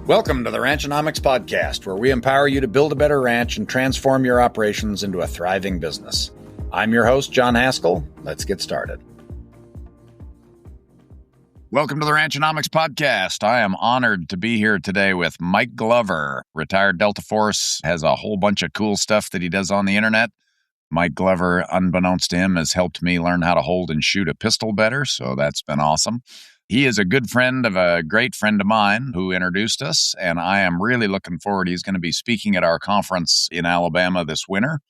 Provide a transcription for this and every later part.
Welcome to the Ranchonomics Podcast, where we empower you to build a better ranch and transform your operations into a thriving business. I'm your host, John Haskell. Let's get started. Welcome to the Ranchonomics Podcast. I am honored to be here today with Mike Glover, retired Delta Force, has a whole bunch of cool stuff that he does on the internet. Mike Glover, unbeknownst to him, has helped me learn how to hold and shoot a pistol better, so that's been awesome. He is a good friend of a great friend of mine who introduced us, and I am really looking forward. He's going to be speaking at our conference in Alabama this winter,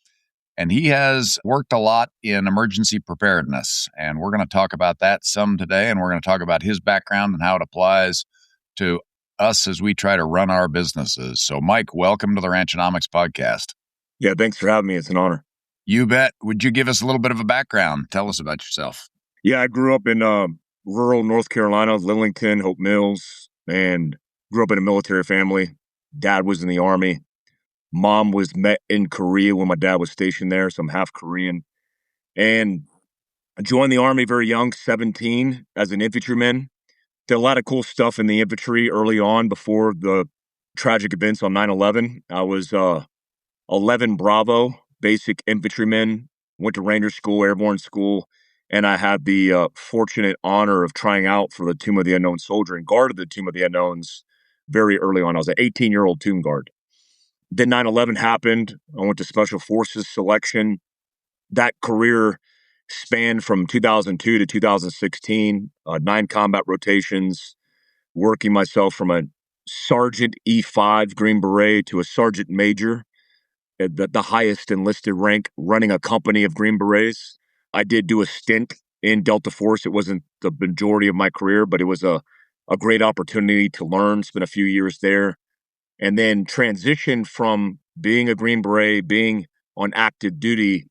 and he has worked a lot in emergency preparedness, and we're going to talk about that some today, and we're going to talk about his background and how it applies to us as we try to run our businesses. So, Mike, welcome to the Ranchonomics Podcast. Yeah, thanks for having me. It's an honor. You bet. Would you give us a little bit of a background? Tell us about yourself. Yeah, I grew up in rural North Carolina, Lillington, Hope Mills, and grew up in a military family. Dad was in the Army. Mom was met in Korea when my dad was stationed there, so I'm half Korean. And I joined the Army very young, 17, as an infantryman. Did a lot of cool stuff in the infantry early on before the tragic events on 9/11. I was 11 Bravo, basic infantryman, went to Ranger School, Airborne School, and I had the fortunate honor of trying out for the Tomb of the Unknown Soldier and guarded the Tomb of the Unknowns very early on. I was an 18-year-old tomb guard. Then 9/11 happened. I went to Special Forces selection. That career spanned from 2002 to 2016, 9 combat rotations, working myself from a Sergeant E5 Green Beret to a Sergeant Major, at the highest enlisted rank, running a company of Green Berets. I did do a stint in Delta Force. It wasn't the majority of my career, but it was a great opportunity to learn, spent a few years there, and then transitioned from being a Green Beret, being on active duty,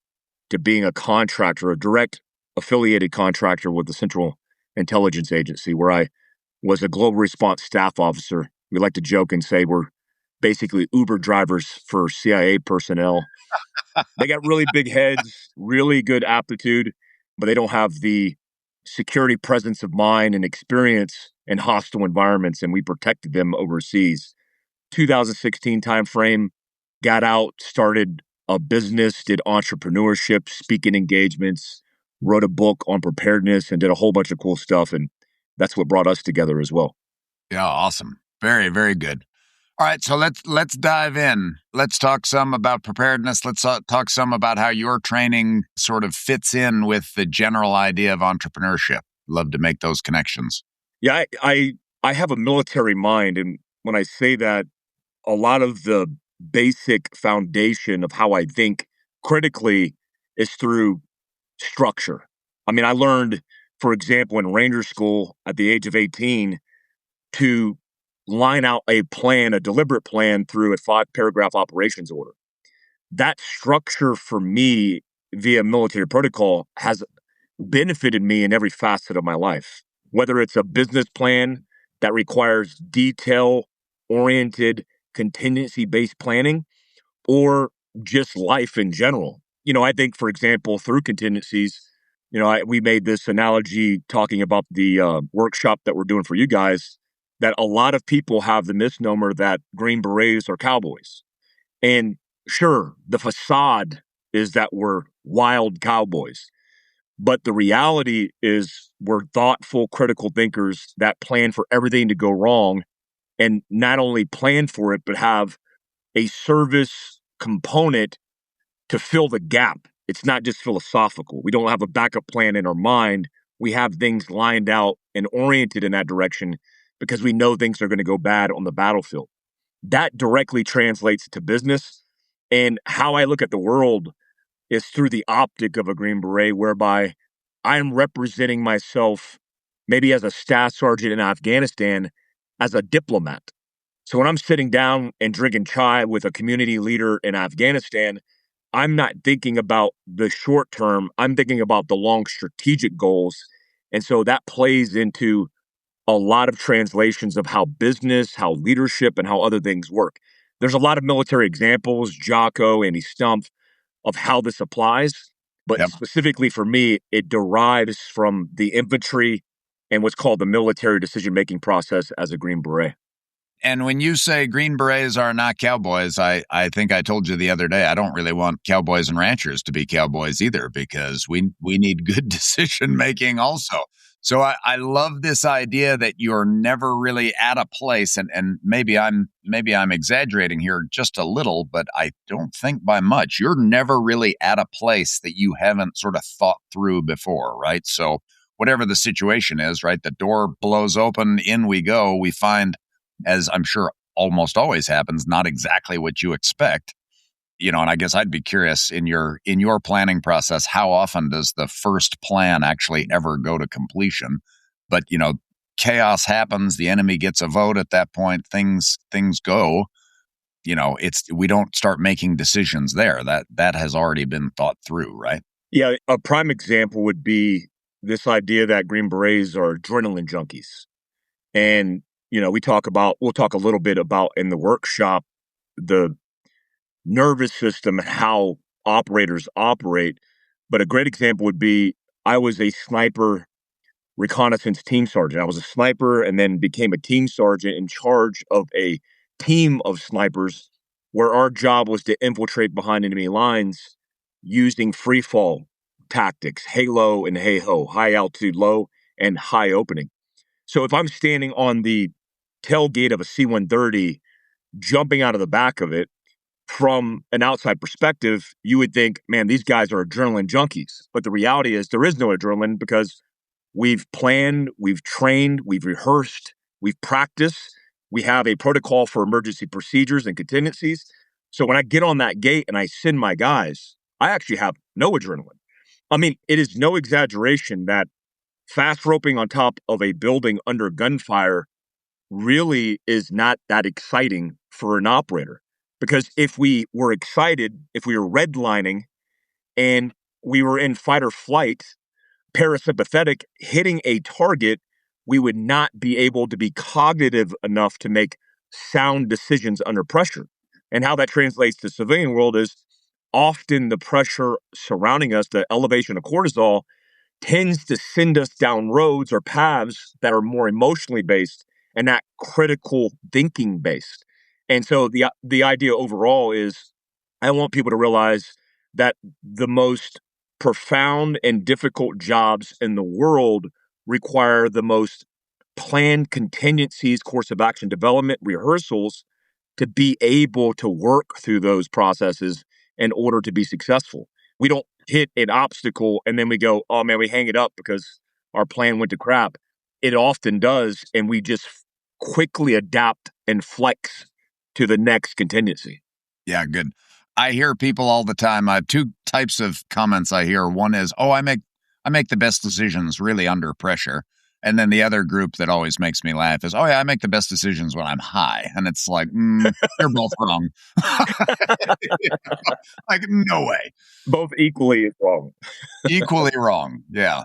to being a contractor, a direct affiliated contractor with the Central Intelligence Agency, where I was a global response staff officer. We like to joke and say we're basically Uber drivers for CIA personnel. They got really big heads, really good aptitude, but they don't have the security presence of mind and experience in hostile environments, and we protected them overseas. 2016 timeframe, got out, started a business, did entrepreneurship, speaking engagements, wrote a book on preparedness, and did a whole bunch of cool stuff, and that's what brought us together as well. Yeah, awesome. Very, very good. All right, so let's dive in. Let's talk some about preparedness. Let's talk some about how your training sort of fits in with the general idea of entrepreneurship. Love to make those connections. Yeah, I have a military mind, and when I say that, a lot of the basic foundation of how I think critically is through structure. I mean, I learned, for example, in Ranger School at the age of 18 to line out a plan, a deliberate plan through a 5-paragraph operations order. That structure for me via military protocol has benefited me in every facet of my life, whether it's a business plan that requires detail-oriented, contingency-based planning, or just life in general. You know, I think, for example, through contingencies, we made this analogy talking about the workshop that we're doing for you guys, that a lot of people have the misnomer that Green Berets are cowboys. And sure, the facade is that we're wild cowboys. But the reality is we're thoughtful, critical thinkers that plan for everything to go wrong, and not only plan for it, but have a service component to fill the gap. It's not just philosophical. We don't have a backup plan in our mind. We have things lined out and oriented in that direction because we know things are going to go bad on the battlefield. That directly translates to business. And how I look at the world is through the optic of a Green Beret, whereby I'm representing myself maybe as a staff sergeant in Afghanistan, as a diplomat. So when I'm sitting down and drinking chai with a community leader in Afghanistan, I'm not thinking about the short term. I'm thinking about the long strategic goals. And so that plays into a lot of translations of how business, how leadership, and how other things work. There's a lot of military examples, Jocko, Andy Stumpf, of how this applies. But specifically for me, it derives from the infantry and what's called the military decision-making process as a Green Beret. And when you say Green Berets are not cowboys, I think I told you the other day, I don't really want cowboys and ranchers to be cowboys either, because we need good decision making also. So I love this idea that you're never really at a place, and maybe I'm exaggerating here just a little, but I don't think by much. You're never really at a place that you haven't sort of thought through before, right? So whatever the situation is, right? The door blows open, in we go. We find, as I'm sure almost always happens, not exactly what you expect. And I guess I'd be curious, in your planning process, how often does the first plan actually ever go to completion? But chaos happens, the enemy gets a vote at that point, things go. We don't start making decisions there. That has already been thought through, right? Yeah, a prime example would be this idea that Green Berets are adrenaline junkies. And, we'll talk a little bit about in the workshop, the nervous system and how operators operate. But a great example would be, I was a sniper reconnaissance team sergeant. I was a sniper and then became a team sergeant in charge of a team of snipers where our job was to infiltrate behind enemy lines using free fall tactics, halo and hey-ho, high altitude, low, and high opening. So if I'm standing on the tailgate of a C-130, jumping out of the back of it, from an outside perspective, you would think, man, these guys are adrenaline junkies. But the reality is there is no adrenaline, because we've planned, we've trained, we've rehearsed, we've practiced. We have a protocol for emergency procedures and contingencies. So when I get on that gate and I send my guys, I actually have no adrenaline. I mean, it is no exaggeration that fast roping on top of a building under gunfire really is not that exciting for an operator. Because if we were excited, if we were redlining and we were in fight or flight, parasympathetic, hitting a target, we would not be able to be cognitive enough to make sound decisions under pressure. And how that translates to civilian world is often the pressure surrounding us, the elevation of cortisol, tends to send us down roads or paths that are more emotionally based and not critical thinking based. And so the idea overall is, I want people to realize that the most profound and difficult jobs in the world require the most planned contingencies, course of action development, rehearsals, to be able to work through those processes in order to be successful. We don't hit an obstacle and then we go, oh man, we hang it up because our plan went to crap. It often does, and we just quickly adapt and flex to the next contingency. Yeah, good. I hear people all the time. I have two types of comments I hear. One is, oh, I make the best decisions really under pressure. And then the other group that always makes me laugh is, oh yeah, I make the best decisions when I'm high. And it's like, you're both wrong. Like, no way. Both equally wrong. Equally wrong. Yeah.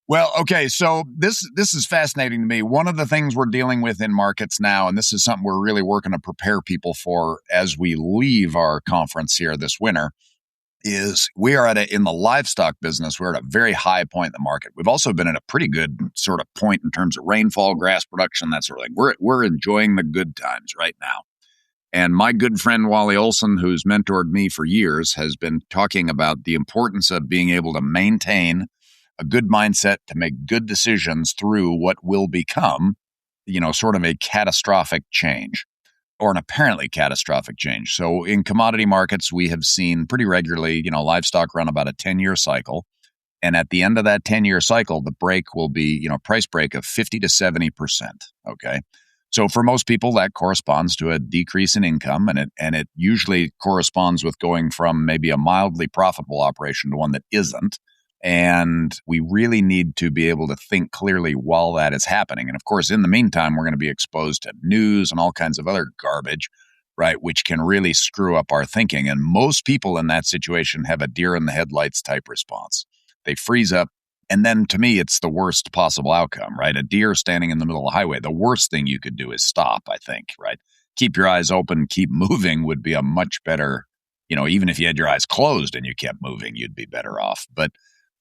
Well, okay. So this is fascinating to me. One of the things we're dealing with in markets now, and this is something we're really working to prepare people for as we leave our conference here this winter, is we are in the livestock business, we're at a very high point in the market. We've also been at a pretty good sort of point in terms of rainfall, grass production, that sort of thing. We're enjoying the good times right now. And my good friend Wally Olson, who's mentored me for years, has been talking about the importance of being able to maintain a good mindset to make good decisions through what will become, sort of a catastrophic change, or an apparently catastrophic change. So in commodity markets, we have seen pretty regularly, livestock run about a 10-year cycle. And at the end of that 10-year cycle, the break will be, price break of 50 to 70%. Okay. So for most people, that corresponds to a decrease in income, and it usually corresponds with going from maybe a mildly profitable operation to one that isn't. And we really need to be able to think clearly while that is happening. And of course, in the meantime, we're going to be exposed to news and all kinds of other garbage, right, which can really screw up our thinking. And most people in that situation have a deer in the headlights type response. They freeze up. And then to me, it's the worst possible outcome, right? A deer standing in the middle of the highway. The worst thing you could do is stop, I think, right? Keep your eyes open, keep moving would be a much better, even if you had your eyes closed and you kept moving, you'd be better off. But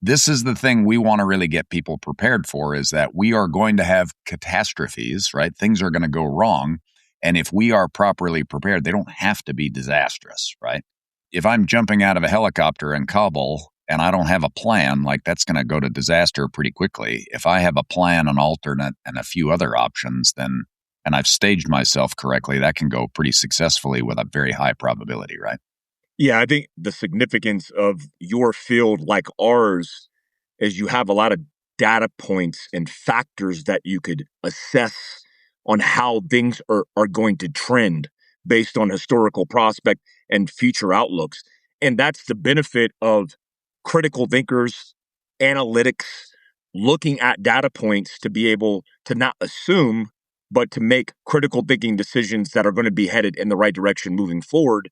this is the thing we want to really get people prepared for, is that we are going to have catastrophes, right? Things are going to go wrong. And if we are properly prepared, they don't have to be disastrous, right? If I'm jumping out of a helicopter in Kabul and I don't have a plan, like that's going to go to disaster pretty quickly. If I have a plan, an alternate, and a few other options, then, and I've staged myself correctly, that can go pretty successfully with a very high probability, right? Yeah, I think the significance of your field like ours is you have a lot of data points and factors that you could assess on how things are going to trend based on historical prospect and future outlooks. And that's the benefit of critical thinkers, analytics, looking at data points to be able to not assume, but to make critical thinking decisions that are going to be headed in the right direction moving forward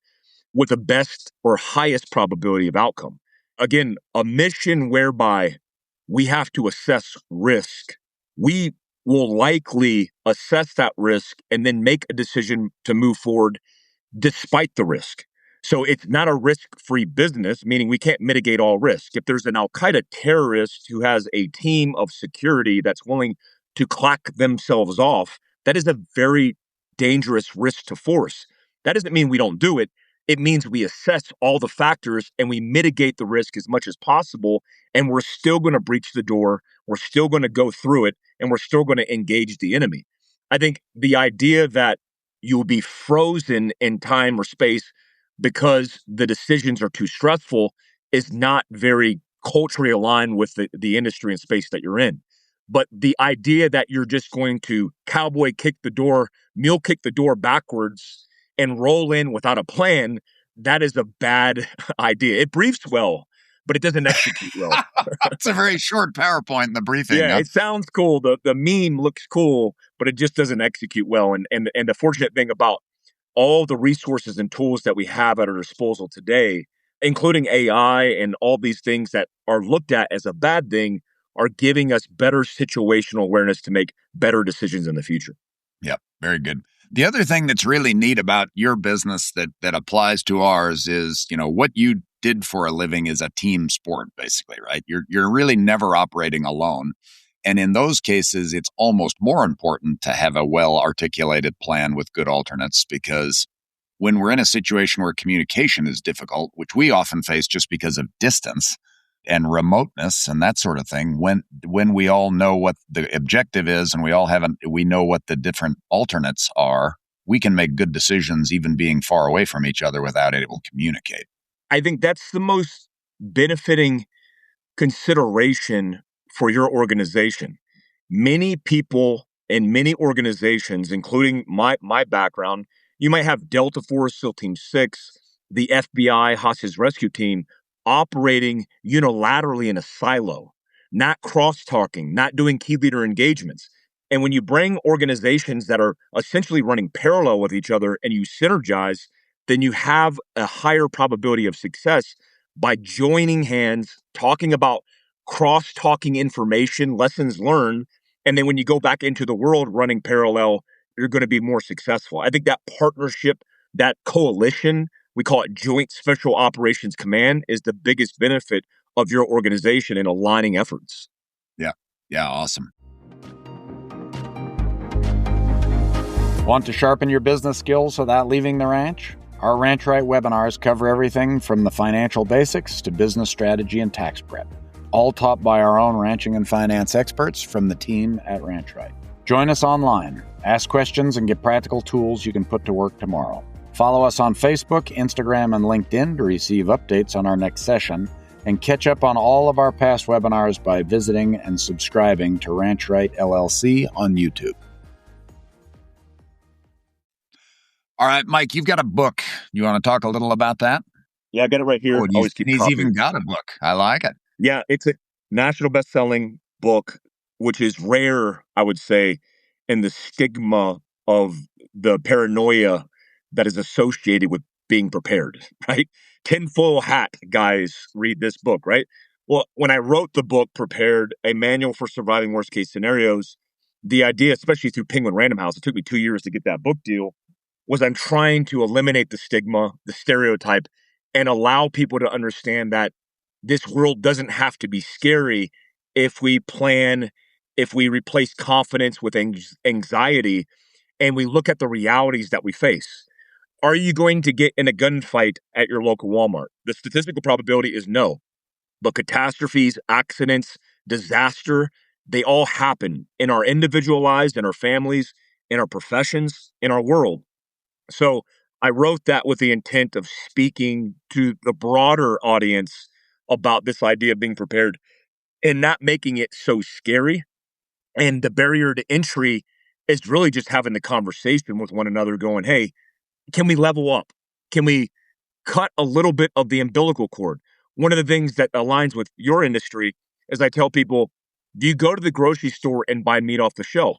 with the best or highest probability of outcome. Again, a mission whereby we have to assess risk. We will likely assess that risk and then make a decision to move forward despite the risk. So it's not a risk-free business, meaning we can't mitigate all risk. If there's an Al-Qaeda terrorist who has a team of security that's willing to clack themselves off, that is a very dangerous risk to force. That doesn't mean we don't do it. It means we assess all the factors and we mitigate the risk as much as possible. And we're still going to breach the door. We're still going to go through it and we're still going to engage the enemy. I think the idea that you'll be frozen in time or space because the decisions are too stressful is not very culturally aligned with the industry and space that you're in. But the idea that you're just going to cowboy kick the door, mule kick the door backwards and roll in without a plan, that is a bad idea. It briefs well, but it doesn't execute well. It's a very short PowerPoint in the briefing. Yeah, Huh? it sounds cool. The meme looks cool, but it just doesn't execute well. And the fortunate thing about all the resources and tools that we have at our disposal today, including AI and all these things that are looked at as a bad thing, are giving us better situational awareness to make better decisions in the future. Yep, very good. The other thing that's really neat about your business that applies to ours is, what you did for a living is a team sport, basically, right? You're really never operating alone. And in those cases, it's almost more important to have a well-articulated plan with good alternates, because when we're in a situation where communication is difficult, which we often face just because of distance and remoteness and that sort of thing, when we all know what the objective is and we know what the different alternates are, we can make good decisions even being far away from each other without able to communicate. I think that's the most benefiting consideration for your organization. Many people in many organizations, including my background, you might have Delta Force, SEAL Team 6, the FBI hostage rescue team operating unilaterally in a silo, not cross-talking, not doing key leader engagements. And when you bring organizations that are essentially running parallel with each other and you synergize, then you have a higher probability of success by joining hands, talking about cross-talking information, lessons learned, and then when you go back into the world running parallel, you're going to be more successful. I think that partnership, that coalition, we call it Joint Special Operations Command, is the biggest benefit of your organization in aligning efforts. Yeah. Yeah. Awesome. Want to sharpen your business skills without leaving the ranch? Our Ranch Right webinars cover everything from the financial basics to business strategy and tax prep, all taught by our own ranching and finance experts from the team at Ranch Right. Join us online, ask questions, and get practical tools you can put to work tomorrow. Follow us on Facebook, Instagram, and LinkedIn to receive updates on our next session, and catch up on all of our past webinars by visiting and subscribing to Ranch Right LLC on YouTube. All right, Mike, you've got a book. You want to talk a little about that? Yeah, I got it right here. Oh, he's even got a book. I like it. Yeah, it's a national best-selling book, which is rare, I would say, in the stigma of the paranoia that is associated with being prepared, right? Tinfoil hat guys read this book, right? Well, when I wrote the book, Prepared, a manual for surviving worst-case scenarios, the idea, especially through Penguin Random House, it took me 2 years to get that book deal, was I'm trying to eliminate the stigma, the stereotype, and allow people to understand that this world doesn't have to be scary if we plan, if we replace confidence with anxiety. and we look at the realities that we face. Are you going to get in a gunfight at your local Walmart? The statistical probability is no. But catastrophes, accidents, disaster, they all happen in our individual lives, in our families, in our professions, in our world. So I wrote that with the intent of speaking to the broader audience about this idea of being prepared and not making it so scary. And the barrier to entry is really just having the conversation with one another, going, hey, can we level up? Can we cut a little bit of the umbilical cord? One of the things that aligns with your industry is I tell people, do you go to the grocery store and buy meat off the shelf?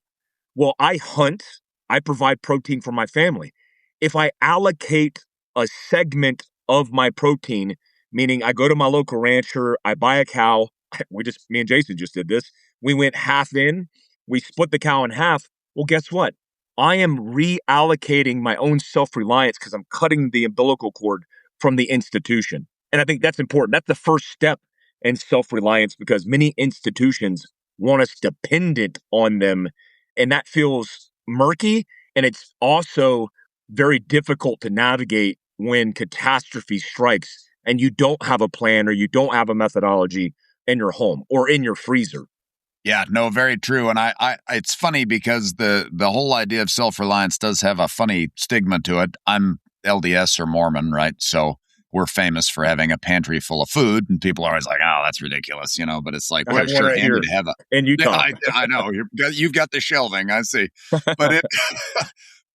Well, I hunt, I provide protein for my family. If I allocate a segment of my protein, meaning I go to my local rancher, I buy a cow, me and Jason just did this. We went half in, we split the cow in half. Well, guess what? I am reallocating my own self-reliance because I'm cutting the umbilical cord from the institution. And I think that's important. That's the first step in self-reliance because many institutions want us dependent on them. And that feels murky. And it's also very difficult to navigate when catastrophe strikes and you don't have a plan or you don't have a methodology in your home or in your freezer. Yeah, no, very true. And it's funny because the whole idea of self-reliance does have a funny stigma to it. I'm LDS or Mormon, right? So we're famous for having a pantry full of food, and people are always like, "Oh, that's ridiculous," But it's like, I well, have it's one sure right handy here to have a. in Utah. I know you've got the shelving. I see, but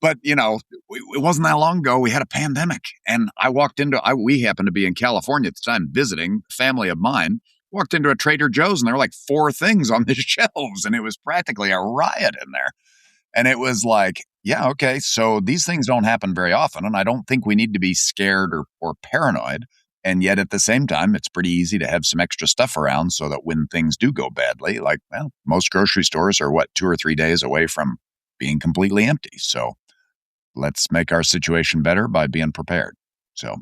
but it wasn't that long ago. We had a pandemic, and we happened to be in California at the time visiting a family of mine. Walked into a Trader Joe's and there were like 4 things on the shelves and it was practically a riot in there. And it was like, yeah, okay, so these things don't happen very often. And I don't think we need to be scared or paranoid. And yet at the same time, it's pretty easy to have some extra stuff around so that when things do go badly, like, well, most grocery stores are 2 or 3 days away from being completely empty. So let's make our situation better by being prepared. So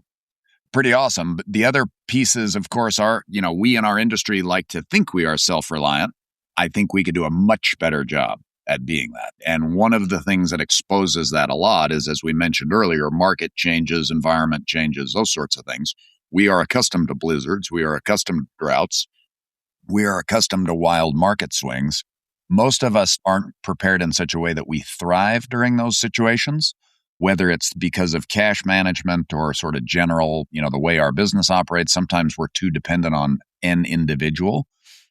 pretty awesome. But the other pieces, of course, are, we in our industry like to think we are self-reliant. I think we could do a much better job at being that. And one of the things that exposes that a lot is, as we mentioned earlier, market changes, environment changes, those sorts of things. We are accustomed to blizzards. We are accustomed to droughts. We are accustomed to wild market swings. Most of us aren't prepared in such a way that we thrive during those situations, whether it's because of cash management or sort of general, the way our business operates. Sometimes we're too dependent on an individual.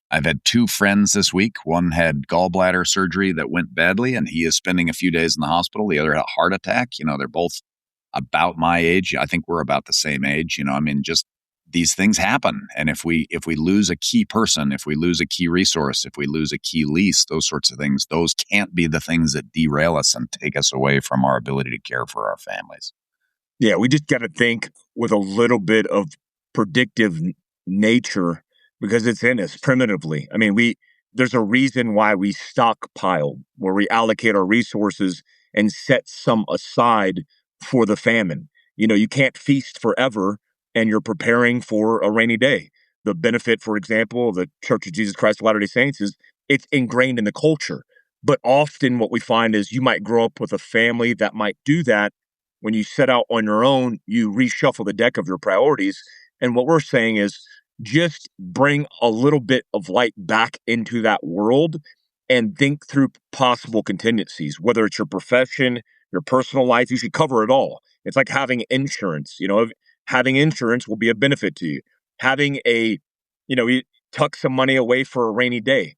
I've had 2 friends this week. One had gallbladder surgery that went badly, and he is spending a few days in the hospital. The other had a heart attack. They're both about my age. I think we're about the same age. Just these things happen. And if we lose a key person, if we lose a key resource, if we lose a key lease, those sorts of things, those can't be the things that derail us and take us away from our ability to care for our families. Yeah, we just got to think with a little bit of predictive nature because it's in us primitively. I mean, there's a reason why we stockpile, where we allocate our resources and set some aside for the famine. You can't feast forever and you're preparing for a rainy day. The benefit, for example, of the Church of Jesus Christ of Latter-day Saints is it's ingrained in the culture. But often what we find is you might grow up with a family that might do that. When you set out on your own, you reshuffle the deck of your priorities. And what we're saying is just bring a little bit of light back into that world and think through possible contingencies, whether it's your profession, your personal life. You should cover it all. It's like having insurance. Having insurance will be a benefit to you. Having you tuck some money away for a rainy day.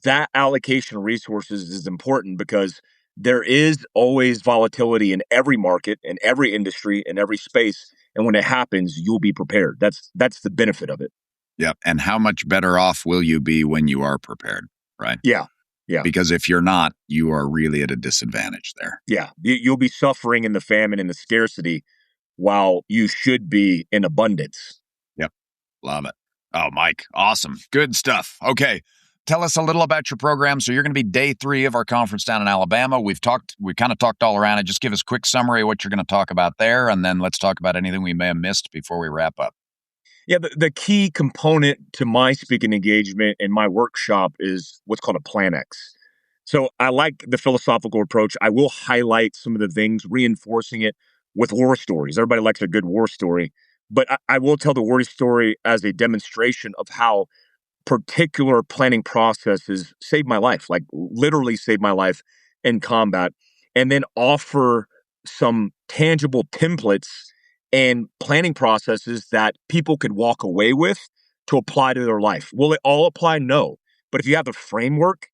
That allocation of resources is important because there is always volatility in every market, in every industry, in every space. And when it happens, you'll be prepared. That's the benefit of it. Yeah. And how much better off will you be when you are prepared, right? Yeah. Yeah. Because if you're not, you are really at a disadvantage there. Yeah. You'll be suffering in the famine and the scarcity while you should be in abundance. Yep. Love it. Oh, Mike. Awesome. Good stuff. Okay. Tell us a little about your program. So you're going to be day 3 of our conference down in Alabama. We kind of talked all around it. Just give us a quick summary of what you're going to talk about there. And then let's talk about anything we may have missed before we wrap up. Yeah, the key component to my speaking engagement and my workshop is what's called a Plan X. So I like the philosophical approach. I will highlight some of the things, reinforcing it with war stories. Everybody likes a good war story, but I will tell the war story as a demonstration of how particular planning processes saved my life, like literally saved my life in combat, and then offer some tangible templates and planning processes that people could walk away with to apply to their life. Will it all apply? No. But if you have a framework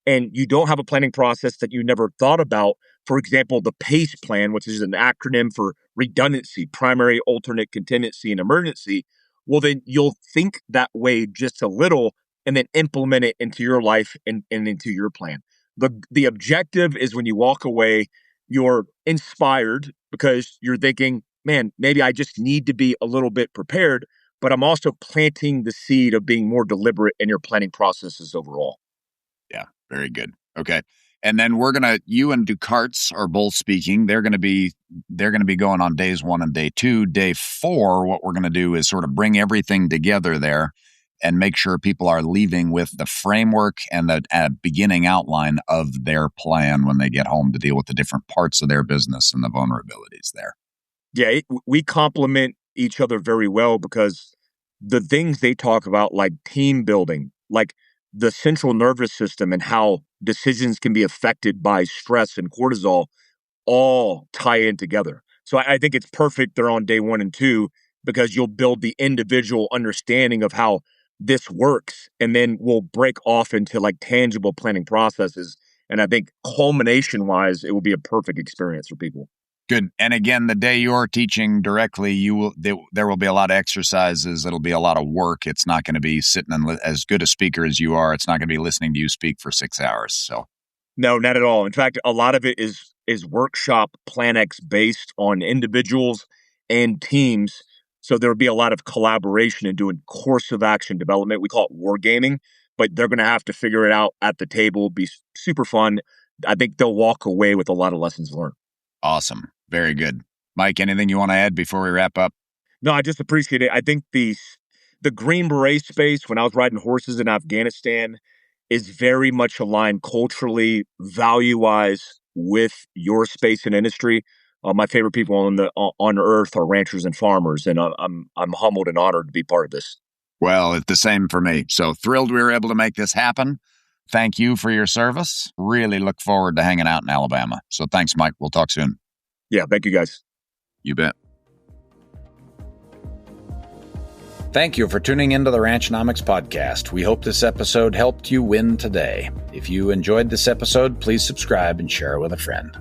and you don't have a planning process that you never thought about, for example, the PACE plan, which is an acronym for redundancy, primary, alternate, contingency, and emergency, well, then you'll think that way just a little and then implement it into your life and into your plan. The objective is when you walk away, you're inspired because you're thinking, man, maybe I just need to be a little bit prepared, but I'm also planting the seed of being more deliberate in your planning processes overall. Yeah, very good. Okay. And then you and Ducartes are both speaking. They're going to be going on days 1 and day 2. Day 4, what we're going to do is sort of bring everything together there and make sure people are leaving with the framework and the beginning outline of their plan when they get home to deal with the different parts of their business and the vulnerabilities there. Yeah, we complement each other very well because the things they talk about, like team building, like the central nervous system and how decisions can be affected by stress and cortisol, all tie in together. So I think it's perfect they're on day 1 and 2 because you'll build the individual understanding of how this works, and then we'll break off into like tangible planning processes. And I think culmination wise, it will be a perfect experience for people. Good. And again, the day you're teaching directly, there will be a lot of exercises. It'll be a lot of work. It's not going to be sitting and as good a speaker as you are. It's not going to be listening to you speak for 6 hours. So, no, not at all. In fact, a lot of it is workshop Plan X based on individuals and teams. So there'll be a lot of collaboration and doing course of action development. We call it wargaming, but they're going to have to figure it out at the table. Be super fun. I think they'll walk away with a lot of lessons learned. Awesome. Very good. Mike, anything you want to add before we wrap up? No, I just appreciate it. I think the Green Beret space, when I was riding horses in Afghanistan, is very much aligned culturally, value-wise, with your space and industry. My favorite people on earth are ranchers and farmers, and I'm humbled and honored to be part of this. Well, it's the same for me. So thrilled we were able to make this happen. Thank you for your service. Really look forward to hanging out in Alabama. So thanks, Mike. We'll talk soon. Yeah, thank you, guys. You bet. Thank you for tuning into the Ranchonomics podcast. We hope this episode helped you win today. If you enjoyed this episode, please subscribe and share it with a friend.